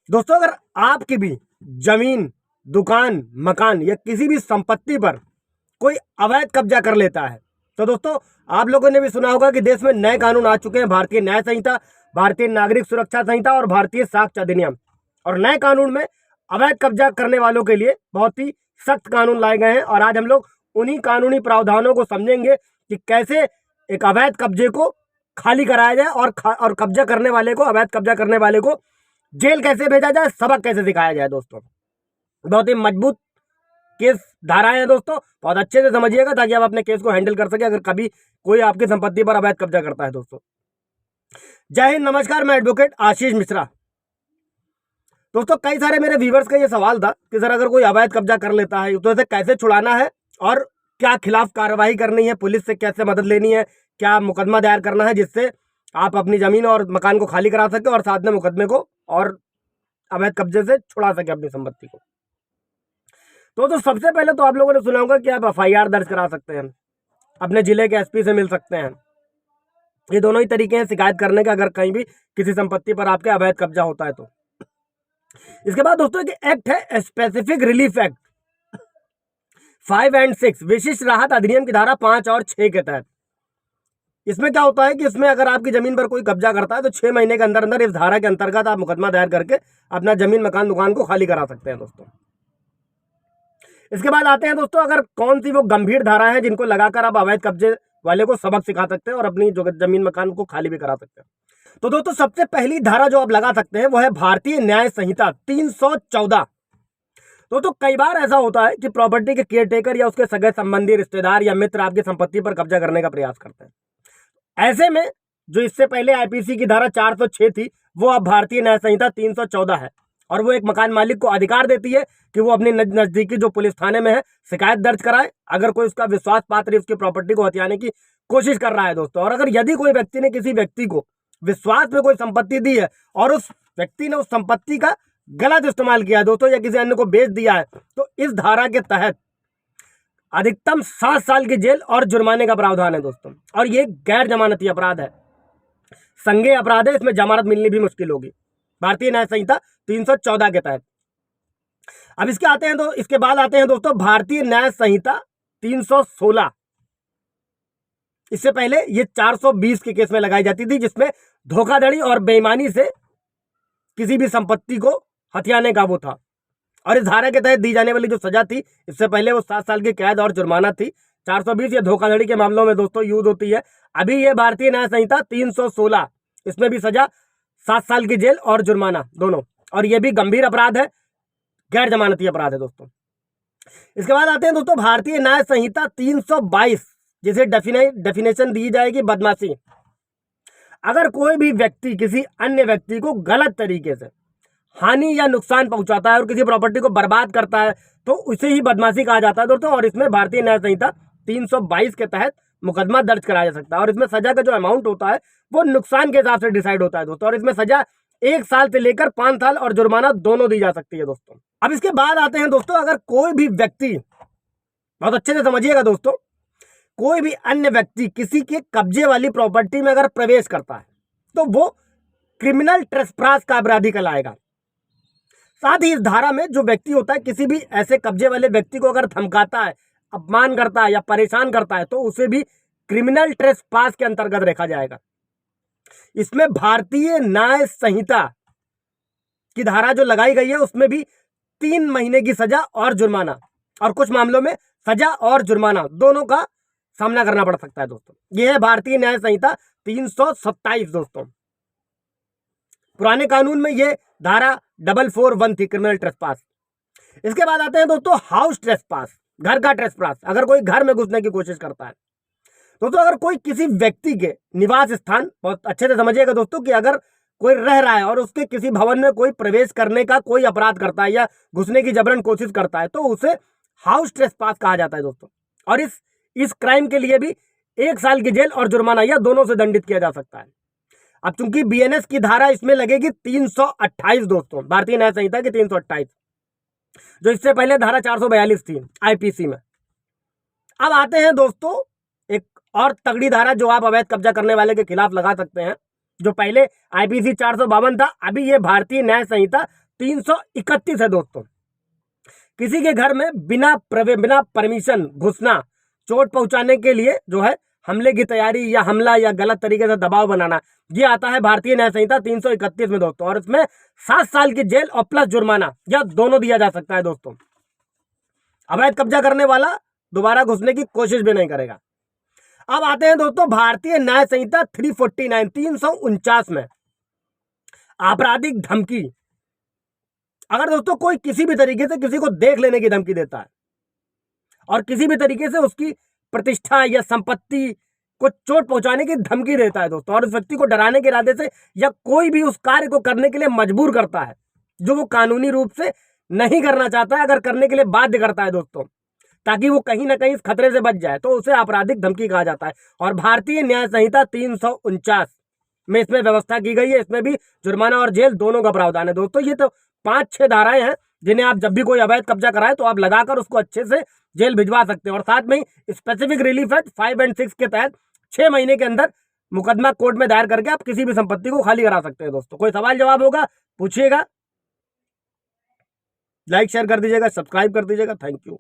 दोस्तों अगर आपकी भी जमीन, दुकान, मकान या किसी भी संपत्ति पर कोई अवैध कब्जा कर लेता है तो दोस्तों आप लोगों ने भी सुना होगा कि देश में नए कानून आ चुके हैं, भारतीय न्याय संहिता, भारतीय नागरिक सुरक्षा संहिता और भारतीय साक्ष्य अधिनियम। और नए कानून में अवैध कब्जा करने वालों के लिए बहुत ही सख्त कानून लाए गए हैं और आज हम लोग उन्हीं कानूनी प्रावधानों को समझेंगे कि कैसे एक अवैध कब्जे को खाली कराया जाए और कब्जा करने वाले को, अवैध कब्जा करने वाले को जेल कैसे भेजा जाए, सबक कैसे सिखाया जाए। दोस्तों बहुत ही मजबूत केस धाराएं हैं दोस्तों, बहुत अच्छे से समझिएगा ताकि आप अपने केस को हैंडल कर सके अगर कभी कोई आपकी संपत्ति पर अवैध कब्जा करता है। दोस्तों जय हिंद, नमस्कार, मैं एडवोकेट आशीष मिश्रा। दोस्तों कई सारे मेरे व्यूवर्स का ये सवाल था कि सर अगर कोई अवैध कब्जा कर लेता है तो इसे कैसे छुड़ाना है और क्या खिलाफ कार्रवाई करनी है, पुलिस से कैसे मदद लेनी है, क्या मुकदमा दायर करना है जिससे आप अपनी जमीन और मकान को खाली करा सके और साथ में मुकदमे को और अवैध कब्जे से छुड़ा सके अपनी संपत्ति को। तो सबसे पहले तो आप लोगों ने सुना होगा कि आप एफआईआर दर्ज करा सकते हैं, अपने जिले के एसपी से मिल सकते हैं। ये दोनों ही तरीके हैं शिकायत करने के अगर कहीं भी किसी संपत्ति पर आपके अवैध कब्जा होता है तो। इसके बाद दोस्तों एक एक्ट है स्पेसिफिक रिलीफ एक्ट 5 और 6, विशिष्ट राहत अधिनियम की धारा 5 और 6 के तहत। इसमें क्या होता है कि इसमें अगर आपकी जमीन पर कोई कब्जा करता है तो 6 महीने के अंदर अंदर इस धारा के अंतर्गत आप मुकदमा दायर करके अपना जमीन, मकान, दुकान को खाली करा सकते हैं। दोस्तों इसके बाद आते हैं दोस्तों अगर कौन सी वो गंभीर धारा है जिनको लगाकर आप अवैध कब्जे वाले को सबक सिखा सकते हैं और अपनी जो जमीन, मकान को खाली भी करा सकते हैं। तो दोस्तों सबसे पहली धारा जो आप लगा सकते हैं वो है भारतीय न्याय संहिता 314। तो कई बार ऐसा होता है कि प्रॉपर्टी के केयरटेकर या उसके सगे संबंधी, रिश्तेदार या मित्र आपकी संपत्ति पर कब्जा करने का प्रयास करते हैं। ऐसे में जो इससे पहले आईपीसी की धारा 406 थी वो अब भारतीय न्याय संहिता 314 है और वो एक मकान मालिक को अधिकार देती है कि वो अपनी नजदीकी जो पुलिस थाने में है शिकायत दर्ज कराए अगर कोई उसका विश्वास पात्र उसकी प्रॉपर्टी को हथियाने की कोशिश कर रहा है। दोस्तों और अगर यदि कोई व्यक्ति ने किसी व्यक्ति को विश्वास में कोई संपत्ति दी है और उस व्यक्ति ने उस संपत्ति का गलत इस्तेमाल किया है दोस्तों या किसी अन्य को बेच दिया है तो इस धारा के तहत अधिकतम 7 साल की जेल और जुर्माने का प्रावधान है। दोस्तों और ये गैर जमानती अपराध है, संज्ञेय अपराध है, इसमें जमानत मिलनी भी मुश्किल होगी भारतीय न्याय संहिता 314 के तहत। अब इसके बाद आते हैं दोस्तों भारतीय न्याय संहिता 316। इससे पहले ये 420 के केस में लगाई जाती थी जिसमें धोखाधड़ी और बेईमानी से किसी भी संपत्ति को हथियाने का वो था और इस धारा के तहत दी जाने वाली जो सजा थी इससे पहले वो 7 साल की कैद और जुर्माना थी। 420 या धोखाधड़ी के मामलों में दोस्तों यूज होती है। अभी ये भारतीय न्याय संहिता 316, इसमें भी सजा 7 साल की जेल और जुर्माना दोनों, और ये भी गंभीर अपराध है, गैर जमानती अपराध है। दोस्तों इसके बाद आते हैं दोस्तों भारतीय न्याय संहिता 322 जिसे डेफिनेशन दी जाएगी बदमाशी। अगर कोई भी व्यक्ति किसी अन्य व्यक्ति को गलत तरीके से हानि या नुकसान पहुंचाता है और किसी प्रॉपर्टी को बर्बाद करता है तो उसे ही बदमाशी कहा जाता है दोस्तों और इसमें भारतीय न्याय संहिता 322 के तहत मुकदमा दर्ज कराया जा सकता है और इसमें सजा का जो अमाउंट होता है वो नुकसान के हिसाब से डिसाइड होता है दोस्तों और इसमें सजा 1 साल से लेकर 5 साल और जुर्माना दोनों दी जा सकती है। दोस्तों अब इसके बाद आते हैं दोस्तों अगर कोई भी व्यक्ति, बहुत अच्छे से समझिएगा दोस्तों, कोई भी अन्य व्यक्ति किसी के कब्जे वाली प्रॉपर्टी में अगर प्रवेश करता है तो वो क्रिमिनल ट्रेसपास का अपराधी कहलाएगा। साथ ही इस धारा में जो व्यक्ति होता है किसी भी ऐसे कब्जे वाले व्यक्ति को अगर धमकाता है, अपमान करता है या परेशान करता है तो उसे भी क्रिमिनल ट्रेसपास के अंतर्गत रखा जाएगा। इसमें भारतीय न्याय संहिता की धारा जो लगाई गई है उसमें भी 3 महीने की सजा और जुर्माना और कुछ मामलों में सजा और जुर्माना दोनों का सामना करना पड़ सकता है। दोस्तों यह है भारतीय न्याय संहिता 327। दोस्तों पुराने कानून में ये धारा 441 थी, क्रिमिनल ट्रेसपास। इसके बाद आते हैं दोस्तों हाउस ट्रेसपास, घर का ट्रेसपास। अगर कोई घर में घुसने की कोशिश करता है दोस्तों, अगर कोई किसी व्यक्ति के निवास स्थान, बहुत अच्छे से समझिएगा दोस्तों कि अगर कोई रह रहा है और उसके किसी भवन में कोई प्रवेश करने का कोई अपराध करता है या घुसने की जबरन कोशिश करता है तो उसे हाउस ट्रेसपास कहा जाता है। दोस्तों और इस क्राइम के लिए भी 1 साल की जेल और जुर्माना या दोनों से दंडित किया जा सकता है। अब चूंकि बीएनएस की धारा इसमें लगेगी 328 दोस्तों, भारतीय न्याय संहिता की 328, जो इससे पहले धारा 442 थी आईपीसी में। अब आते हैं दोस्तों एक और तगड़ी धारा जो आप अवैध कब्जा करने वाले के खिलाफ लगा सकते हैं, जो पहले आईपीसी 452 था, अभी ये भारतीय न्याय संहिता 331 है दोस्तों। किसी के घर में बिना परमिशन घुसना, चोट पहुंचाने के लिए जो है हमले की तैयारी या हमला या गलत तरीके से दबाव बनाना, ये आता है भारतीय न्याय संहिता 331 में दोस्तों। और इसमें 7 साल की जेल और प्लस जुर्माना या दोनों दिया जा सकता है दोस्तों। अवैध कब्जा करने वाला दोबारा घुसने की कोशिश भी नहीं करेगा। अब आते हैं दोस्तों भारतीय न्याय संहिता 349 में आपराधिक धमकी। अगर दोस्तों कोई किसी भी तरीके से किसी को देख लेने की धमकी देता है और किसी भी तरीके से उसकी प्रतिष्ठा या संपत्ति को चोट पहुंचाने की धमकी देता है दोस्तों, और उस व्यक्ति को डराने के इरादे से या कोई भी उस कार्य को करने के लिए मजबूर करता है जो वो कानूनी रूप से नहीं करना चाहता है, अगर करने के लिए बाध्य करता है दोस्तों, ताकि वो कहीं ना कहीं इस खतरे से बच जाए, तो उसे आपराधिक धमकी कहा जाता है। और भारतीय न्याय संहिता 349 में इसमें व्यवस्था की गई है। इसमें भी जुर्माना और जेल दोनों का प्रावधान है दोस्तों। ये तो 5-6 धाराएं हैं जिन्हें आप जब भी कोई अवैध कब्जा कराए तो आप लगाकर उसको अच्छे से जेल भिजवा सकते हैं। और साथ में ही स्पेसिफिक रिलीफ एक्ट 5 और 6 के तहत 6 महीने के अंदर मुकदमा कोर्ट में दायर करके आप किसी भी संपत्ति को खाली करा सकते हैं दोस्तों। कोई सवाल जवाब होगा पूछिएगा, लाइक शेयर कर दीजिएगा, सब्सक्राइब कर दीजिएगा। Thank you.